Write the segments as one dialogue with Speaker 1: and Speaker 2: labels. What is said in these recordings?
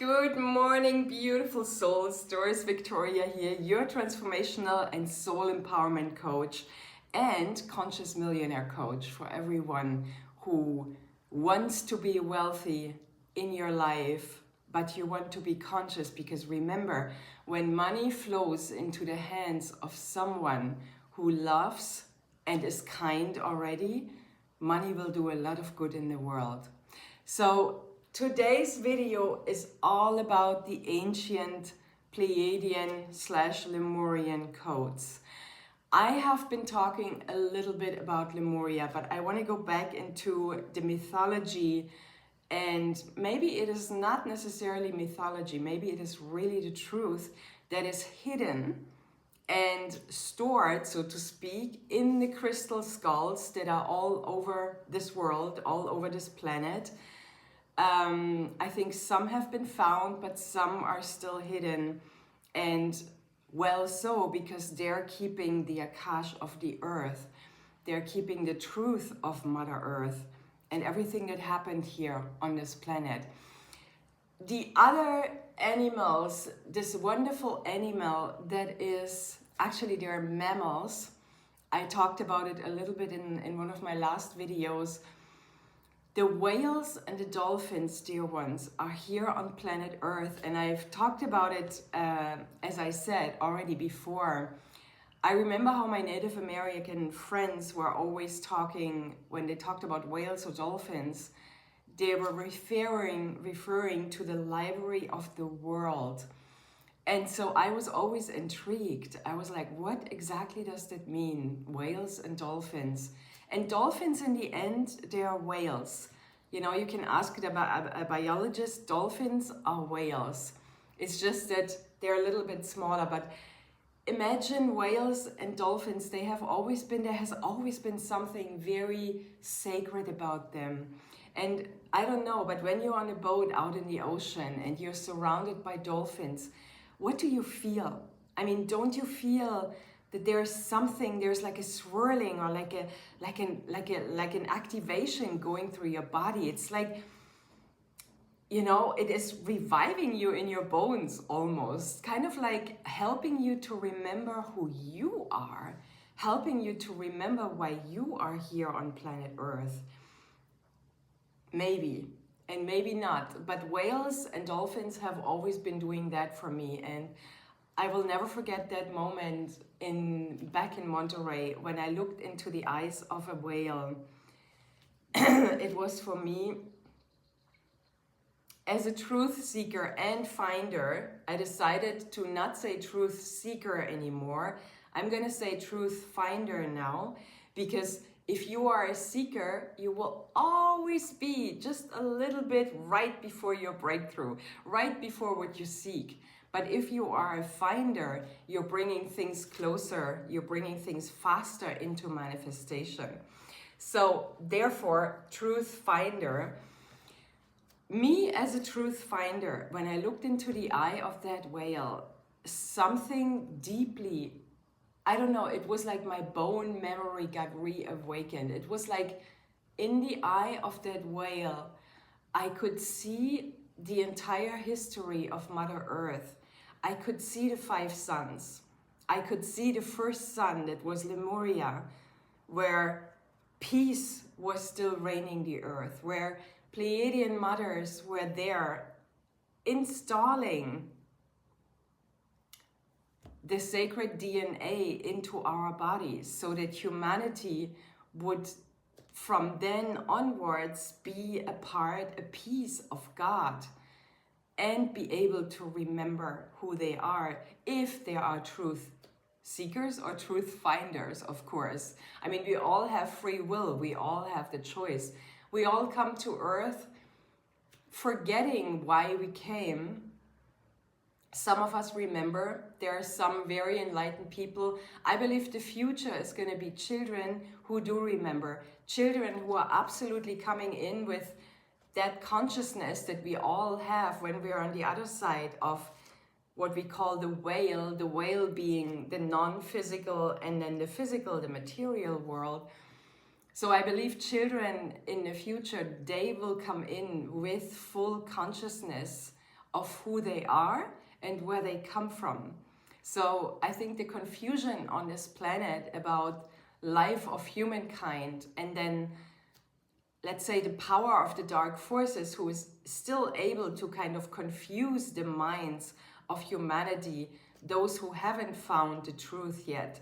Speaker 1: Good morning, beautiful souls. Doris Victoria here, your transformational and soul empowerment coach and conscious millionaire coach for everyone who wants to be wealthy in your life, but you want to be conscious, because remember, when money flows into the hands of someone who loves and is kind already, money will do a lot of good in the world. So today's video is all about the ancient Pleiadian / Lemurian codes. I have been talking a little bit about Lemuria, but I want to go back into the mythology, and maybe it is not necessarily mythology, maybe it is really the truth that is hidden and stored, so to speak, in the crystal skulls that are all over this world, all over this planet. I think some have been found, but some are still hidden, and well so, because they're keeping the Akashic of the earth. They're keeping the truth of Mother Earth and everything that happened here on this planet. The other animals, this wonderful animal that is, actually they're mammals. I talked about it a little bit in one of my last videos. The whales and the dolphins, dear ones, are here on planet Earth, and I've talked about it, as I said already before. I remember how my Native American friends were always talking, when they talked about whales or dolphins, they were referring to the library of the world. And so I was always intrigued. I was like, what exactly does that mean? Whales and dolphins. And dolphins, in the end, they are whales. You know, you can ask a biologist, dolphins are whales. It's just that they're a little bit smaller, but imagine whales and dolphins, there has always been something very sacred about them. And I don't know, but when you're on a boat out in the ocean and you're surrounded by dolphins, what do you feel? I mean, don't you feel that there's something, there's like a swirling or like an activation going through your body? It's like, you know, it is reviving you in your bones almost, kind of like helping you to remember who you are, helping you to remember why you are here on planet Earth. Maybe, and maybe not, but whales and dolphins have always been doing that for me, and I will never forget that moment back in Monterey when I looked into the eyes of a whale. It was for me, as a truth seeker and finder, I decided to not say truth seeker anymore. I'm gonna say truth finder now, because if you are a seeker, you will always be just a little bit right before your breakthrough, right before what you seek. But if you are a finder, you're bringing things closer, you're bringing things faster into manifestation. So therefore, truth finder, me as a truth finder, when I looked into the eye of that whale, something deeply, I don't know, it was like my bone memory got reawakened. It was like in the eye of that whale, I could see the entire history of Mother Earth. I could see the 5 suns. I could see the first sun, that was Lemuria, where peace was still reigning the earth, where Pleiadian mothers were there installing the sacred DNA into our bodies, so that humanity would from then onwards be a piece of God, and be able to remember who they are, if they are truth seekers or truth finders, of course. I mean, we all have free will, we all have the choice. We all come to Earth forgetting why we came. Some of us remember. There are some very enlightened people. I believe the future is going to be children who do remember, children who are absolutely coming in with that consciousness that we all have when we're on the other side of what we call the whale being the non-physical, and then the physical, the material world. So I believe children in the future, they will come in with full consciousness of who they are and where they come from. So I think the confusion on this planet about life of humankind, and then let's say the power of the dark forces, who is still able to kind of confuse the minds of humanity, those who haven't found the truth yet.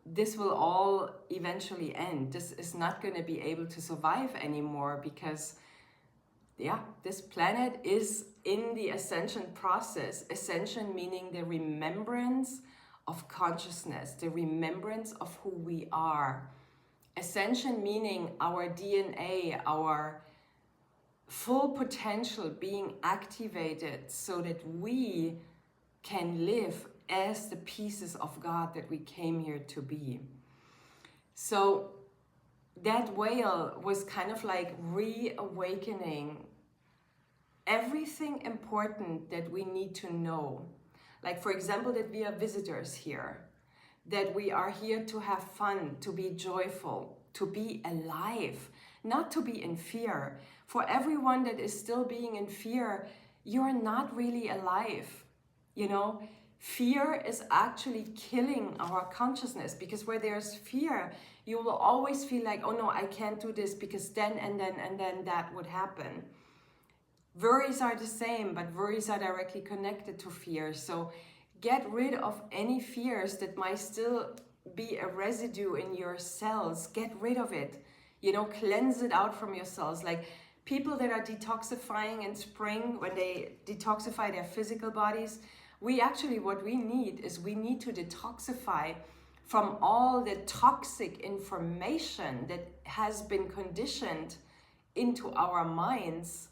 Speaker 1: This will all eventually end. This is not going to be able to survive anymore, because this planet is in the ascension process. Ascension meaning the remembrance of consciousness, the remembrance of who we are. Ascension meaning our DNA, our full potential being activated so that we can live as the pieces of God that we came here to be. So that whale was kind of like reawakening everything important that we need to know. Like, for example, that we are visitors here, that we are here to have fun, to be joyful, to be alive, not to be in fear. For everyone that is still being in fear, you're not really alive. You know, fear is actually killing our consciousness, because where there's fear, you will always feel like, oh no, I can't do this because then and then that would happen. Worries are the same, but worries are directly connected to fear. So get rid of any fears that might still be a residue in your cells. Get rid of it. You know, cleanse it out from your cells. Like people that are detoxifying in spring, when they detoxify their physical bodies, what we need is we need to detoxify from all the toxic information that has been conditioned into our minds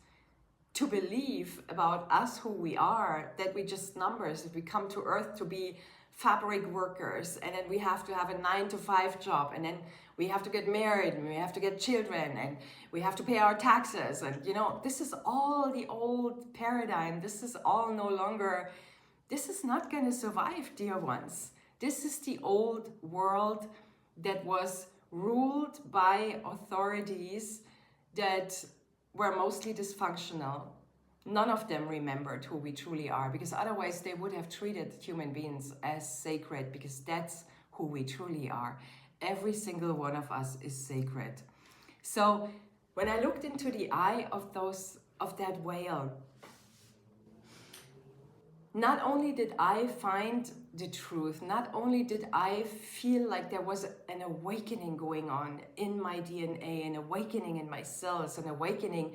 Speaker 1: to believe about us, who we are, that we just numbers, that we come to earth to be fabric workers, and then we have to have a 9-to-5 job, and then we have to get married, and we have to get children, and we have to pay our taxes. And you know, this is all the old paradigm. This is all no longer, this is not going to survive, dear ones. This is the old world that was ruled by authorities that were mostly dysfunctional. None of them remembered who we truly are, because otherwise they would have treated human beings as sacred, because that's who we truly are. Every single one of us is sacred. So when I looked into the eye of that whale, not only did I find the truth, not only did I feel like there was an awakening going on in my DNA, an awakening in my cells, an awakening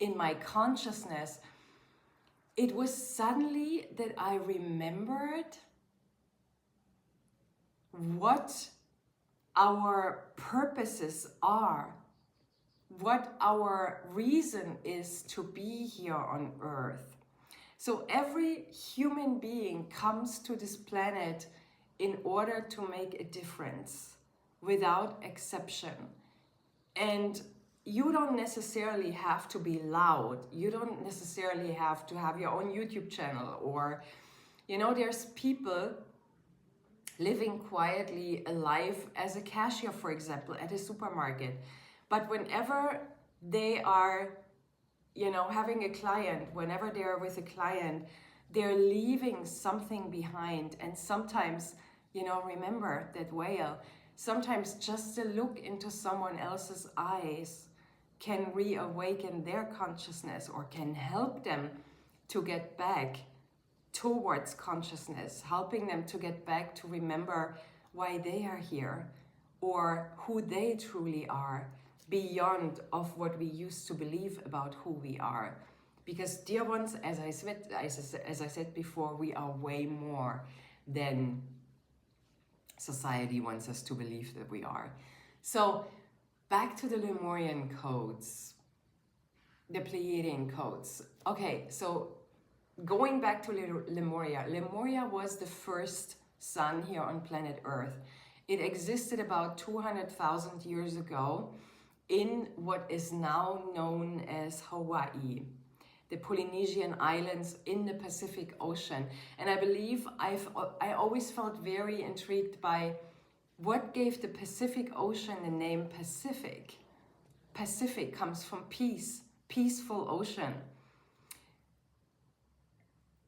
Speaker 1: in my consciousness, it was suddenly that I remembered what our purposes are, what our reason is to be here on earth. So every human being comes to this planet in order to make a difference, without exception. And you don't necessarily have to be loud. You don't necessarily have to have your own YouTube channel, or, you know, there's people living quietly a life as a cashier, for example, at a supermarket. But whenever they are, you know, having a client, whenever they're with a client, they're leaving something behind. And sometimes, you know, remember that whale, sometimes just a look into someone else's eyes can reawaken their consciousness, or can help them to get back towards consciousness, helping them to get back to remember why they are here, or who they truly are, beyond of what we used to believe about who we are. Because, dear ones, as I said before, we are way more than society wants us to believe that we are. So back to the Lemurian codes, the Pleiadian codes. Okay, so going back to Lemuria. Lemuria was the first sun here on planet Earth. It existed about 200,000 years ago in what is now known as Hawaii, the Polynesian Islands in the Pacific Ocean. And I believe I always felt very intrigued by what gave the Pacific Ocean the name Pacific. Pacific comes from peace, peaceful ocean.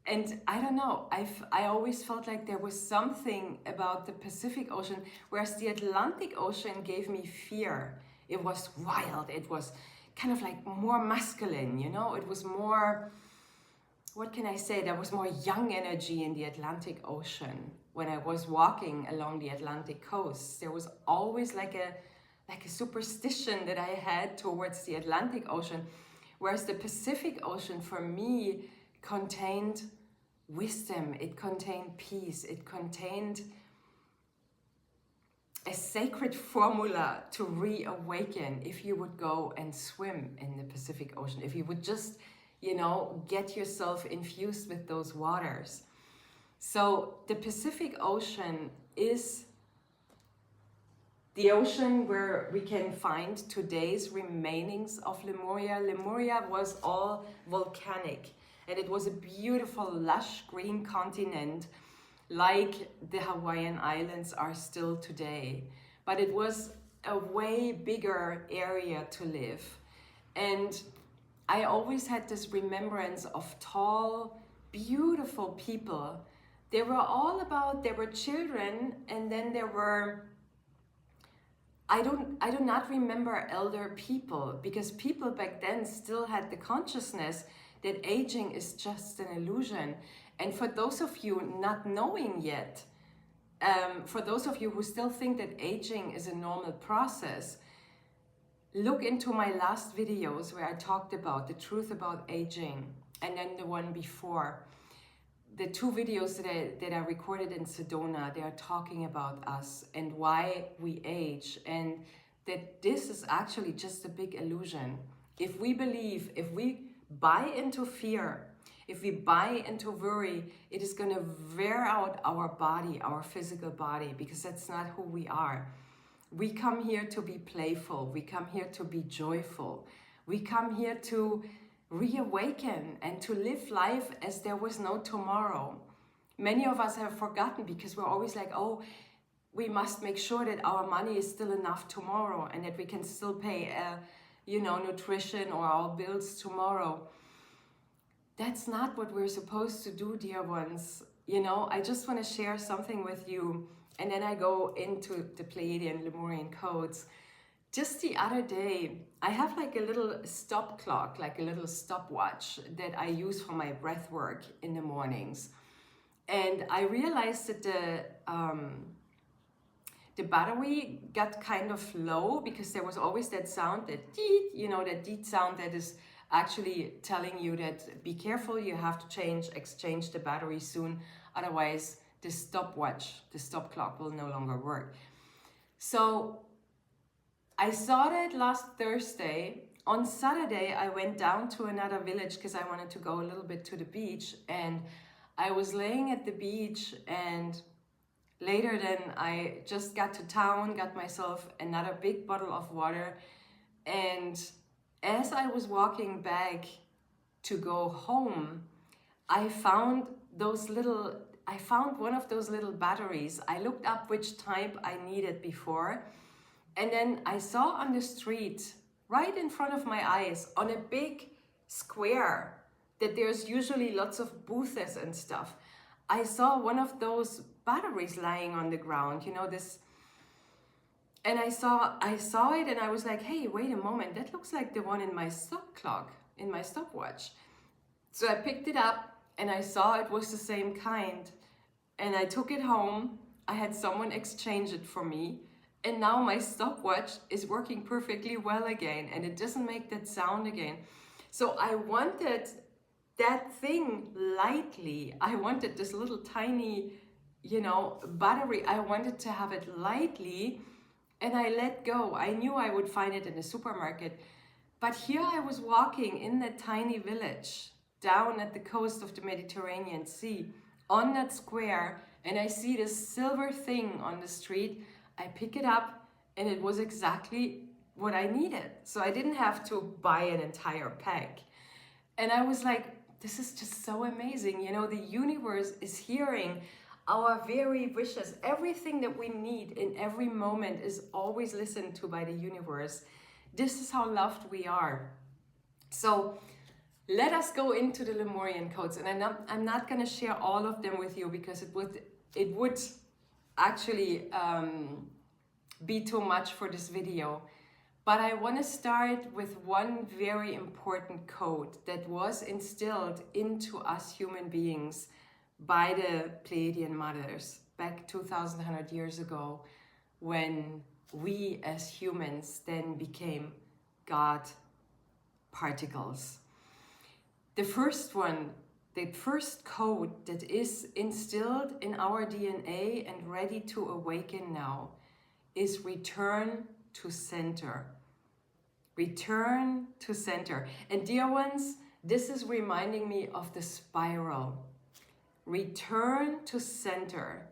Speaker 1: And I don't know, I always felt like there was something about the Pacific Ocean, whereas the Atlantic Ocean gave me fear. It was wild, it was kind of like more masculine, you know, it was more, what can I say, there was more young energy in the Atlantic Ocean. When I was walking along the Atlantic coast, there was always like a superstition that I had towards the Atlantic Ocean, whereas the Pacific Ocean for me contained wisdom, it contained peace, it contained a sacred formula to reawaken if you would go and swim in the Pacific Ocean, if you would just, you know, get yourself infused with those waters. So the Pacific Ocean is the ocean where we can find today's remainings of Lemuria. Lemuria was all volcanic, and it was a beautiful, lush green continent like the Hawaiian Islands are still today. But it was a way bigger area to live. And I always had this remembrance of tall, beautiful people. They were all about, there were children, and then there were, I do not remember elder people, because people back then still had the consciousness that aging is just an illusion. And for those of you not knowing yet, for those of you who still think that aging is a normal process, look into my last videos where I talked about the truth about aging, and then the one before. The two videos that I recorded in Sedona, they are talking about us and why we age, and that this is actually just a big illusion. If we believe, if we buy into fear, if we buy into worry, it is going to wear out our body, our physical body, because that's not who we are. We come here to be playful. We come here to be joyful. We come here to reawaken and to live life as there was no tomorrow. Many of us have forgotten, because we're always like, oh, we must make sure that our money is still enough tomorrow and that we can still pay, nutrition or our bills tomorrow. That's not what we're supposed to do, dear ones. You know, I just want to share something with you, and then I go into the Pleiadian Lemurian codes. Just the other day, I have like a little stop clock, like a little stopwatch that I use for my breath work in the mornings. And I realized that the battery got kind of low, because there was always that sound, that deet, that deet sound that is actually telling you that be careful, you have to exchange the battery soon, otherwise the stopwatch, the stop clock will no longer work. So I saw that last Thursday. On Saturday, I went down to another village because I wanted to go a little bit to the beach, and I was laying at the beach, and later then I just got to town, got myself another big bottle of water, and as I was walking back to go home, I found one of those little batteries. I looked up which type I needed before, and then I saw on the street, right in front of my eyes, on a big square, that there's usually lots of booths and stuff. I saw one of those batteries lying on the ground, and I saw it, and I was like, hey, wait a moment, that looks like the one in my stop clock, in my stopwatch. So I picked it up, and I saw it was the same kind, and I took it home. I had someone exchange it for me, and now my stopwatch is working perfectly well again, and it doesn't make that sound again. So I wanted that thing lightly. I wanted this little tiny, battery. I wanted to have it lightly, and I let go. I knew I would find it in the supermarket, but here I was walking in that tiny village down at the coast of the Mediterranean Sea on that square, and I see this silver thing on the street. I pick it up, and it was exactly what I needed. So I didn't have to buy an entire pack. And I was like, this is just so amazing. The universe is hearing our very wishes. Everything that we need in every moment is always listened to by the universe. This is how loved we are. So let us go into the Lemurian codes. And I'm not going to share all of them with you because it would actually be too much for this video. But I want to start with one very important code that was instilled into us human beings by the Pleiadian mothers back 2,100 years ago, when we as humans then became God particles. The first one, the first code that is instilled in our DNA and ready to awaken now is return to center. Return to center. And dear ones, this is reminding me of the spiral. Return to center.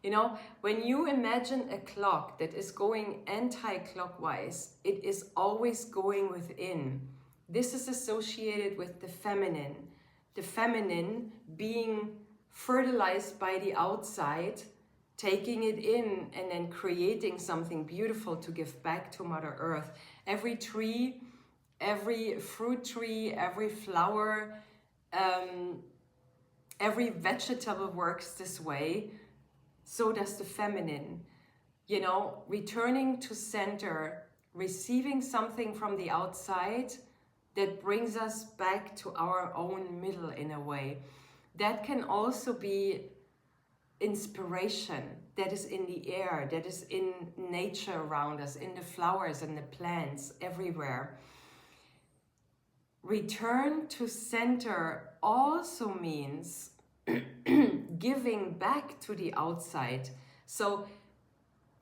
Speaker 1: You know, when you imagine a clock that is going anti-clockwise, it is always going within. This is associated with the feminine being fertilized by the outside, taking it in and then creating something beautiful to give back to Mother Earth. Every tree, every fruit tree, every flower, every vegetable works this way. So does the feminine. You know, returning to center, receiving something from the outside that brings us back to our own middle in a way. That can also be inspiration that is in the air, that is in nature around us, in the flowers and the plants everywhere. Return to center also means giving back to the outside. So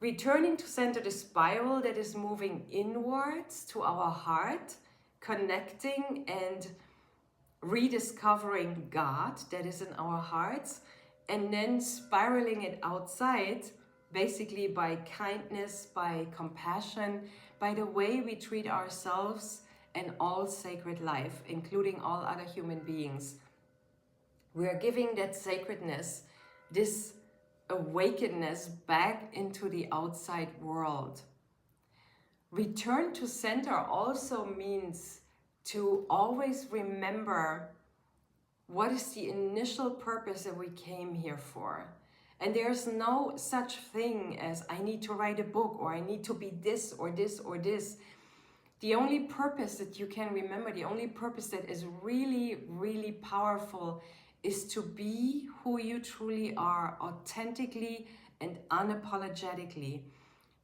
Speaker 1: returning to center, the spiral that is moving inwards to our heart, connecting and rediscovering God that is in our hearts, and then spiraling it outside, basically by kindness, by compassion, by the way we treat ourselves and all sacred life, including all other human beings. We are giving that sacredness, this awakeness back into the outside world. Return to center also means to always remember what is the initial purpose that we came here for. And there's no such thing as I need to write a book or I need to be this or this or this. The only purpose that you can remember, the only purpose that is really, really powerful is to be who you truly are, authentically and unapologetically.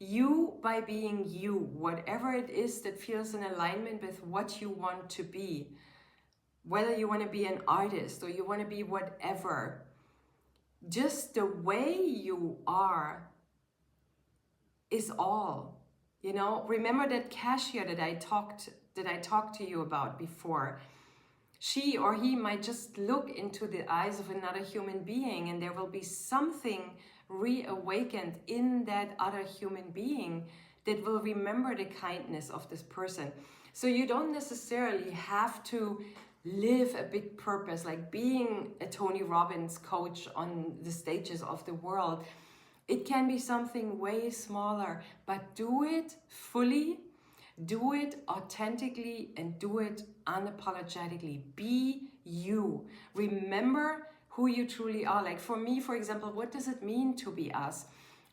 Speaker 1: You by being you, whatever it is that feels in alignment with what you want to be. Whether you want to be an artist or you want to be whatever. Just the way you are is all. You know, remember that cashier that I talked to you about before. She or he might just look into the eyes of another human being and there will be something reawakened in that other human being that will remember the kindness of this person. So you don't necessarily have to live a big purpose, like being a Tony Robbins coach on the stages of the world. It can be something way smaller, but do it fully, do it authentically, and do it unapologetically. Be you. Remember who you truly are. Like for me, for example, what does it mean to be us?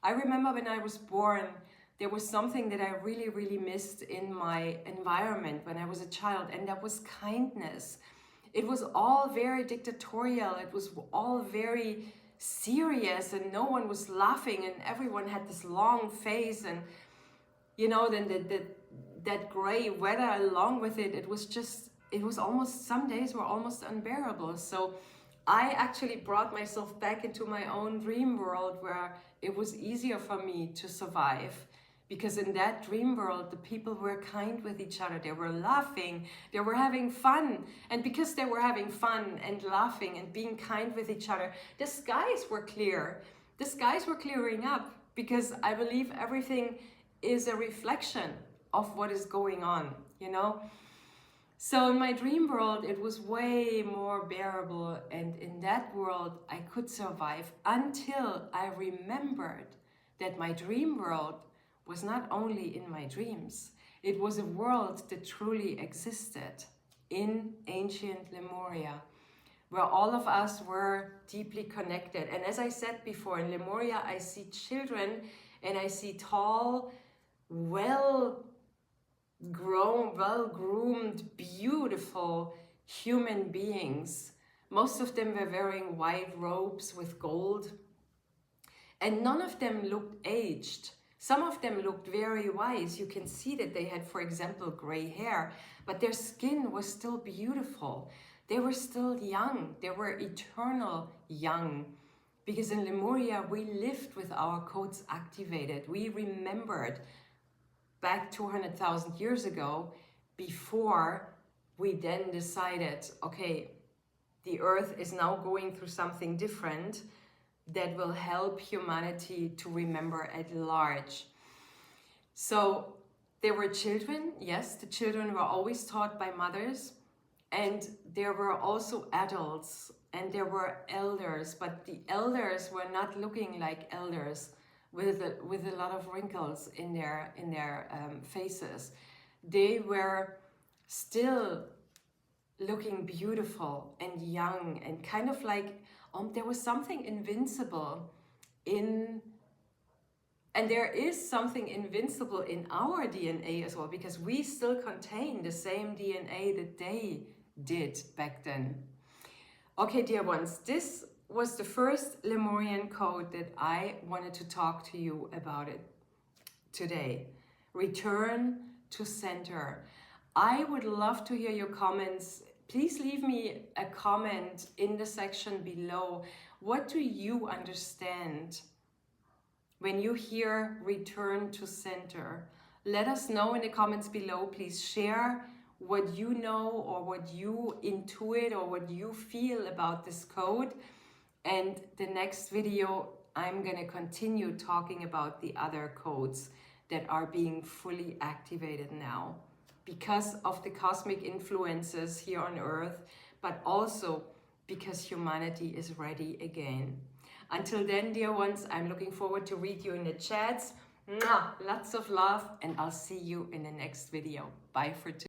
Speaker 1: I remember when I was born, there was something that I really, really missed in my environment when I was a child, and that was kindness. It was all very dictatorial. It was all very serious, and no one was laughing, and everyone had this long face, and you know, then that gray weather along with it. It was almost, some days were almost unbearable. So I actually brought myself back into my own dream world where it was easier for me to survive. Because in that dream world, the people were kind with each other. They were laughing, they were having fun. And because they were having fun and laughing and being kind with each other, the skies were clear. The skies were clearing up because I believe everything is a reflection of what is going on, you know? So in my dream world, it was way more bearable. And in that world, I could survive until I remembered that my dream world was not only in my dreams, it was a world that truly existed. in ancient Lemuria, where all of us were deeply connected. And as I said before, in Lemuria, I see children and I see tall, well-grown, well-groomed, beautiful human beings. Most of them were wearing white robes with gold, and none of them looked aged. Some of them looked very wise. You can see that they had, for example, gray hair, but their skin was still beautiful. They were still young. They were eternal young. Because in Lemuria, we lived with our codes activated. We remembered back 200,000 years ago, before we then decided, okay, the earth is now going through something different that will help humanity to remember at large. So there were children, yes, the children were always taught by mothers, and there were also adults and there were elders, but the elders were not looking like elders with a lot of wrinkles in their faces. They were still looking beautiful and young, and kind of like there was something invincible in, and there is something invincible in our DNA as well, because we still contain the same DNA that they did back then. Okay, dear ones, this was the first Lemurian code that I wanted to talk to you about it today. Return to center. I would love to hear your comments. Please leave me a comment in the section below. What do you understand when you hear return to center? Let us know in the comments below. Please share what you know or what you intuit or what you feel about this code. And the next video, I'm going to continue talking about the other codes that are being fully activated now, because of the cosmic influences here on Earth, but also because humanity is ready again. Until then, dear ones, I'm looking forward to read you in the chats. Mwah! Lots of love, and I'll see you in the next video. Bye for today.